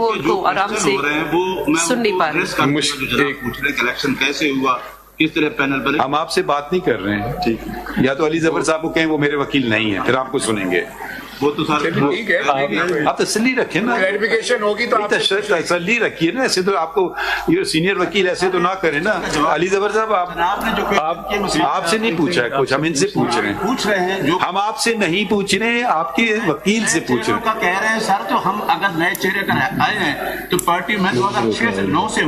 उनको आराम से सुन नहीं पा रहे। इलेक्शन कैसे हुआ, किस तरह पैनल बने। हम आपसे बात नहीं कर रहे हैं, ठीक। या तो अली जफर साहब को कहें वो मेरे वकील नहीं है, फिर आपको सुनेंगे। वो तो सर ठीक है, आप तसल्ली रखें ना, क्लैरिफिकेशन होगी तो आप तसल्ली रखिए ना। ऐसे तो आपको ये सीनियर वकील ऐसे तो ना करें ना। अली जफर साहब आपसे नहीं पूछा है कुछ, हम इनसे पूछ रहे हैं जो हम आपसे नहीं पूछ रहे हैं, आपके वकील से पूछ रहे हैं। कह रहे हैं सर, तो हम अगर नए चेहरे का आए हैं तो पार्टी में 2006 से 9 से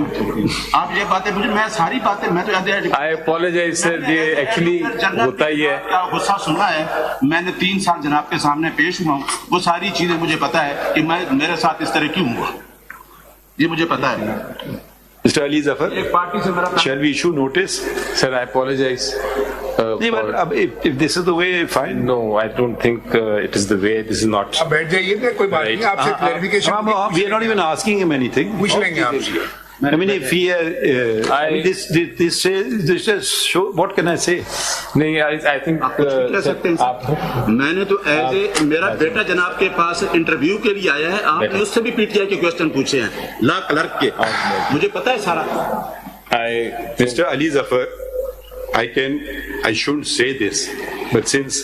आप ये बातें मुझे, मैं सारी बातें मैं तो आई अपोलोजाइज सर, ये एक्चुअली होता ही है। गुस्सा सुना है मैंने, 3 साल जनाब के सामने पेश हुआ हूँ, वो सारी चीजें मुझे पता है कि मैं मेरे साथ इस तरह क्यों हुआ, ये मुझे पता है। Mr. Ali Zafar, shall we issue notice? Sir, I apologize. नहीं, but if this is the way, fine. No, I don't think it is the way. This is not. अब बैठ जाइए ना, कोई बात नहीं, आपसे clarification We are not even asking him anything. पूछ लेंगे आपसे। I mean, if he, I mean, this says, show, what can I say? नहीं, I think आप कुछ भी कह सकते हैं सर। मैंने तो एज मेरा बेटा जनाब के पास इंटरव्यू के लिए आया है, आपने उससे भी पीटीआई के क्वेश्चन पूछे हैं, लॉ क्लर्क के, मुझे पता है सारा। Mr. Ali Zafar, I shouldn't say this, but since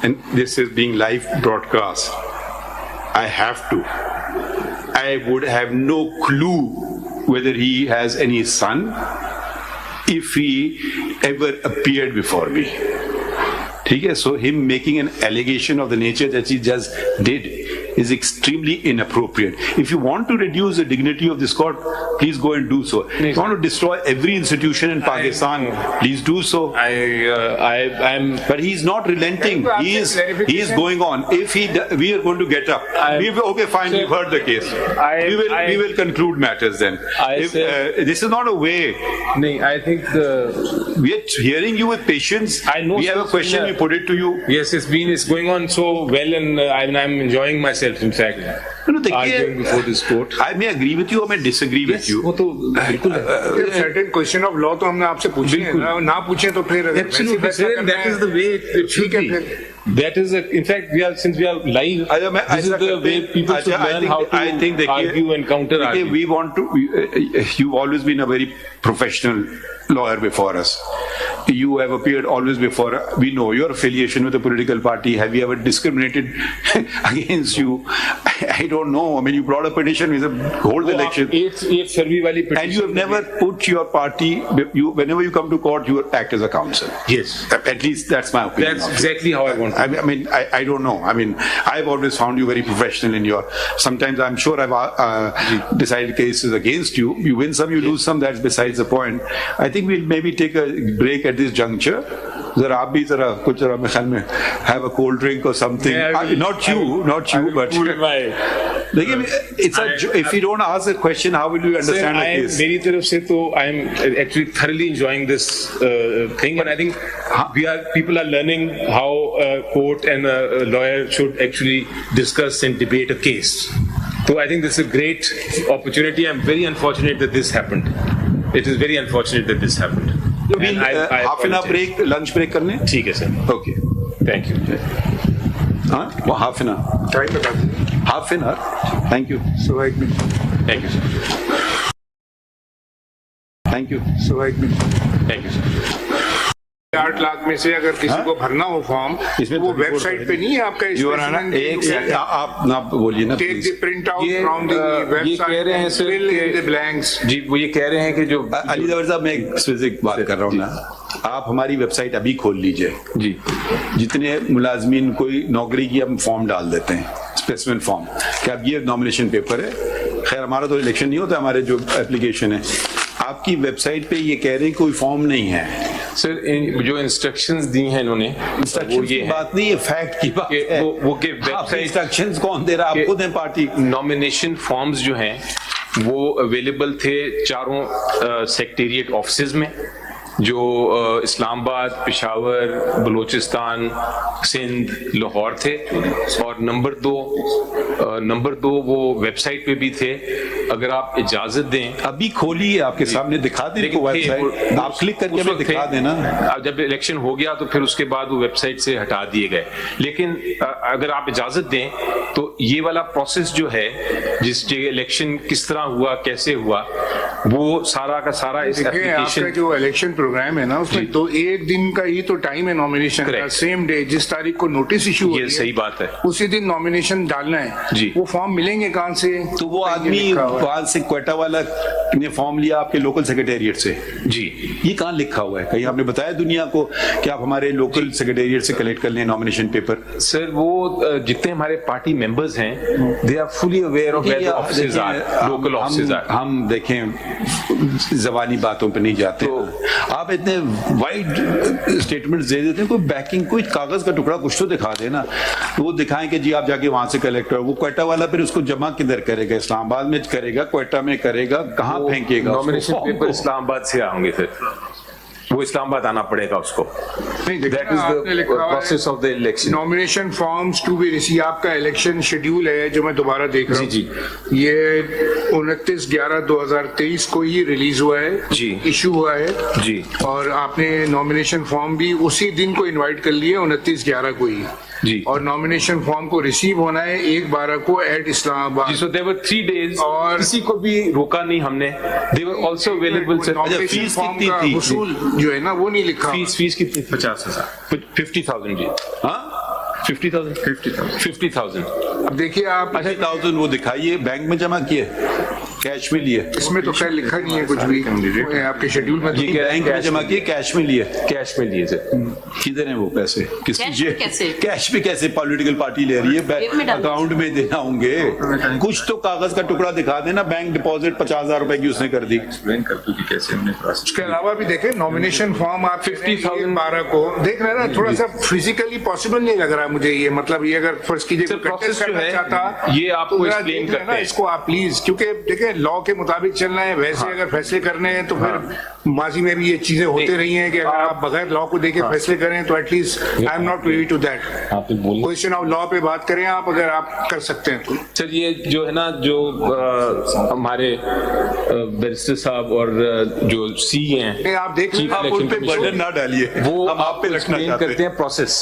and this is being live broadcast, I have to. I would have no clue whether he has any son if he ever appeared before me. ठीक है, so him making an allegation of the nature that he just did is extremely inappropriate. If you want to reduce the dignity of this court, please go and do so. If you want to destroy every institution in Pakistan, please do so. I'm. But he's not relenting. He is going on. If we are going to get up. Okay, fine. We've heard the case. We will conclude matters then. This is not a way. No, I think we are hearing you with patience. I know. We have a question. We put it to you. Yes, it's going on so well, and I'm enjoying myself. In fact, arguing before this court. I may agree with you or may disagree with you. वो तो बिल्कुल certain question of law तो हमने आपसे पूछे हैं, ना पूछे तो फिर absolutely, that is the way it should be. That is, in fact, since we are live, this is the way people should learn how to argue and counter argue. We want to. You've always been a very professional lawyer before us. You have appeared always before. We know your affiliation with a political party. Have we ever discriminated against you? I don't know. I mean, you brought a petition with a whole election. Eight survey wali petition. And you have never put your party. Whenever you come to court, you act as a counsel. Yes. At least that's my opinion. That's exactly how I want. I mean, I don't know. I mean, I've always found you very professional in your. Sometimes I'm sure I've decided cases against you. You win some, you lose some. That's besides the point. I think we'll maybe take a break at this juncture. जरा आप भी जरा कुछ जरा मेरे ख्याल में have a cold drink or something. Not you, but देखिए, if you don't ask a question, how will you understand a case? मेरी तरफ से तो I am actually thoroughly enjoying this thing, and I think people are learning how a court and a lawyer should actually discuss and debate a case. So I think this is a great opportunity. I'm very unfortunate that this happened. It is very unfortunate that this happened. Half an hour break, lunch break करने? ठीक है sir. Okay. Thank you. हाँ, वो half an hour. Time बता दीजिए। Half an hour. Thank you. सुबह 1 minute. Thank you, sir. Thank you. सुबह 1 minute. Thank you, sir. 8 lakh में से अगर किसी को भरना हो फॉर्म, वो वेबसाइट पे नहीं है आपका। एक आप ना बोलिए ना, take the print out from the website. ये कह रहे हैं सर द ब्लैंक्स। जी, वो ये कह रहे हैं कि जो अली जफर साहब, मैं एक स्पेसिफिक बात कर रहा हूँ ना, आप हमारी वेबसाइट अभी खोल लीजिए जी। जितने मुलाजमीन कोई नौकरी की हम फॉर्म डाल देते हैं, स्पेसिमेन फॉर्म, कि अब ये नॉमिनेशन पेपर है। खैर हमारा तो इलेक्शन नहीं होता, हमारे जो एप्लीकेशन है, आपकी वेबसाइट पे ये कह रहे हैं कोई फॉर्म नहीं है। सर जो इंस्ट्रक्शंस दी हैं इन्होंने, इंस्ट्रक्शन की बात नहीं है, फैक्ट की बात है। वो के वेबसाइट इंस्ट्रक्शंस कौन दे रहा है? आप खुद हैं पार्टी। नॉमिनेशन फॉर्म्स जो हैं वो अवेलेबल थे चारों सेक्रेटेरिएट ऑफिसेज में, जो इस्लामाबाद, पेशावर, बलूचिस्तान, सिंध, लाहौर थे, और नंबर दो वो वेबसाइट पे भी थे। अगर आप इजाजत दें, अभी खोली है आपके सामने, दिखा दें इनको वेबसाइट, आप क्लिक करके हमें दिखा देना। अब जब इलेक्शन हो गया तो फिर उसके बाद वो वेबसाइट से हटा दिए गए। लेकिन अगर आप इजाजत दें तो ये वाला प्रोसेस जो है, जिस जगह इलेक्शन किस तरह हुआ, कैसे हुआ, वो सारा का सारा इस आपका एप्लीकेशन। जो इलेक्शन प्रोग्राम है ना, उसमें तो एक दिन का ही तो टाइम है नॉमिनेशन का। Correct. सेम डे जिस तारीख को नोटिस इशू हो ये सही बात है। उसी दिन नॉमिनेशन डालना है जी। वो फॉर्म मिलेंगे कहाँ से? तो वो आदमी वहां से क्वेटा वाला ने फॉर्म लिया आपके लोकल सेक्रेटेरिएट से जी, ये कहाँ लिखा हुआ है? कहीं आपने बताया दुनिया को कि आप हमारे लोकल सेक्रेटेरिएट से कलेक्ट कर लें नॉमिनेशन पेपर? सर वो जितने हमारे पार्टी मेंबर्स हैं, they are fully aware of where the offices are, local offices are. हम देखें, जबानी बातों पे नहीं जाते, तो आप इतने वाइड स्टेटमेंट्स दे देते हैं, कोई बैकिंग, कोई कागज का टुकड़ा कुछ तो दिखा देना। वो दिखाएं कि जी आप जाके वहां से कलेक्ट करो। वो क्वेटा वाला फिर उसको जमा किधर करेगा? इस्लामाबाद में करेगा, क्वेटा में करेगा, कहाँ फेंकेगा? नॉमिनेशन पेपर इस्लामाबाद से आएंगे, फिर वो इस्लामाबाद आना पड़ेगा उसको। That is the process of the election. Nomination forms to be receive, आपका इलेक्शन शेड्यूल है जो मैं दोबारा देख रहा हूँ। जी, ये 29/11/2023 को ही रिलीज हुआ है, जी। इशू हुआ है जी। और आपने नॉमिनेशन फॉर्म भी उसी दिन को इनवाइट कर लिया, 29/11 को ही। जी। और नॉमिनेशन फॉर्म को रिसीव होना है 1/12 को at Islamabad. So there were 3 days, और किसी को भी रोका नहीं हमने। They were also available, sir. Nomination fees form कितनी का थी? वसूल जो है ना वो नहीं लिखा। फीस कितनी? 50,000, 50,000 जी। हाँ, 50,000। अब देखिए आप, 50,000 वो दिखाइए, बैंक में जमा किए, कैश में लिए? इसमें तो खैर लिखा नहीं है कुछ भी आपके शेड्यूल में। ये बैंक में जमा किए, कैश में लिए? कैश में लिए सर। किधर है वो पैसे? किसकी कैश में कैसे? कैश में कैसे पॉलिटिकल पार्टी ले रही जेब में है? डाल- अकाउंट में देना होंगे, कुछ तो कागज का टुकड़ा दिखा देना। बैंक डिपॉजिट 50,000 रुपए की उसने कर दी। उसके अलावा भी देखें, नॉमिनेशन फॉर्म आप 50,000 12 को देख रहे हैं ना, थोड़ा सा फिजिकली पॉसिबल नहीं लग रहा है मुझे ये। मतलब ये अगर फर्ज कीजिए सर, कोई process contest जो करना है, चाहता, ये आपको तो जरा explain देख लें करते ना हैं। इसको आप प्लीज, क्योंकि देखिए लॉ के मुताबिक चलना है। वैसे अगर फैसले करने हैं तो फिर माजी में भी ये चीजें होती रही हैं कि अगर आप बगैर लॉ को देखे फैसले करें तो at least I am not privy to that. Question of law पे बात करें आप, अगर आप कर सकते हैं तो। सर ये जो है ना, जो हमारे बैरिस्टर साहब और जो सी हैं, ये आप देख लें, Chief आप Election उन पे Commission, बर्डन ना डालिए, वो हम आप पे रखना एक्सप्लेन चाहते करते हैं प्रोसेस।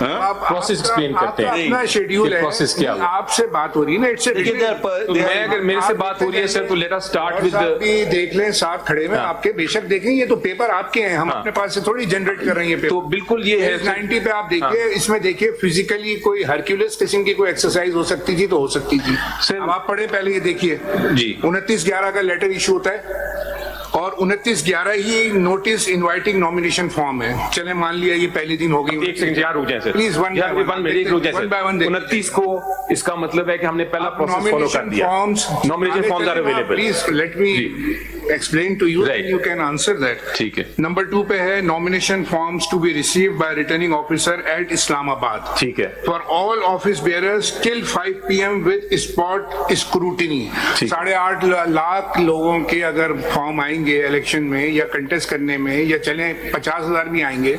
प्रोसेस एक्सप्लेन करते हैं अपना शेड्यूल है, प्रोसेस क्या हुआ। आपसे बात हो रही है ना, इट्स तो मैं, अगर मेरे से बात हो रही है सर, तो लेट अस स्टार्ट विद भी देख लें साथ खड़े में आपके, बेशक देखें, ये तो पेपर आपके हैं, हम हाँ। अपने पास से थोड़ी जनरेट कर रहे हैं पेपर। तो बिल्कुल ये है 90 पे आप देखिए, इसमें देखिए फिजिकली कोई हरक्यूलिस किस्म की कोई एक्सरसाइज हो सकती थी तो हो सकती थी। सर- अब आप पढ़े पहले ये देखिए जी। 29/11 का लेटर इशू होता है और 29/11 ही नोटिस इनवाइटिंग नॉमिनेशन फॉर्म है। चले मान लिया ये पहले दिन होगी। एक सेकंड यार, रुक जाए सर Please, one यार, by one. वन मिनट, एक रुक जाए One by one सर। देखते 29 को इसका मतलब है कि हमने पहला प्रोसेस फॉलो कर दिया। Nomination forms are available. Please let me explain to you, Right. You can answer that. ठीक है। नंबर 2 पे है nomination forms to be received by returning officer at Islamabad. ठीक है। For all office bearers till 5 PM with spot scrutiny. ठीक। 8.5 लाख लोगों के अगर फॉर्म आएंगे इलेक्शन में या कंटेस्ट करने में, या चले 50,000 भी आएंगे,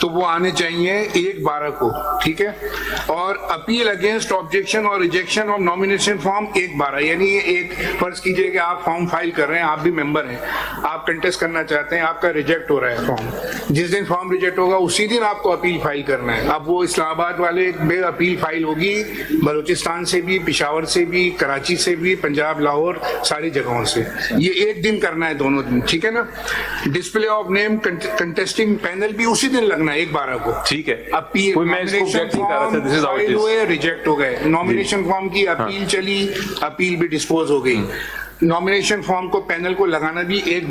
तो वो आने चाहिए 1/12 को। ठीक है। और अपील अगेंस्ट ऑब्जेक्शन और रिजेक्शन ऑफ नॉमिनेशन फॉर्म 1/12, यानी एक फर्ज कीजिए कि आप फॉर्म फाइल कर रहे हैं, आप भी मेंबर हैं, आप कंटेस्ट करना चाहते हैं, आपका रिजेक्ट हो रहा है फॉर्म। जिस दिन फॉर्म रिजेक्ट होगा उसी दिन आपको अपील फाइल करना है। अब वो इस्लामाबाद वाले में अपील फाइल होगी, बलूचिस्तान से भी, पेशावर से भी, कराची से भी, पंजाब, लाहौर, सारी जगहों से। ये एक दिन करना है, दोनों दिन। ठीक है ना। Display of name contesting panel भी उसी दिन लगना है 1/12 को। ठीक है। अपील कोई मैं इसको object नहीं कर रहा था, this is how it is. Reject हो गए, नॉमिनेशन फॉर्म की अपील चली, अपील भी डिस्पोज हो गई। नॉमिनेशन फॉर्म को पैनल को लगाना भी एक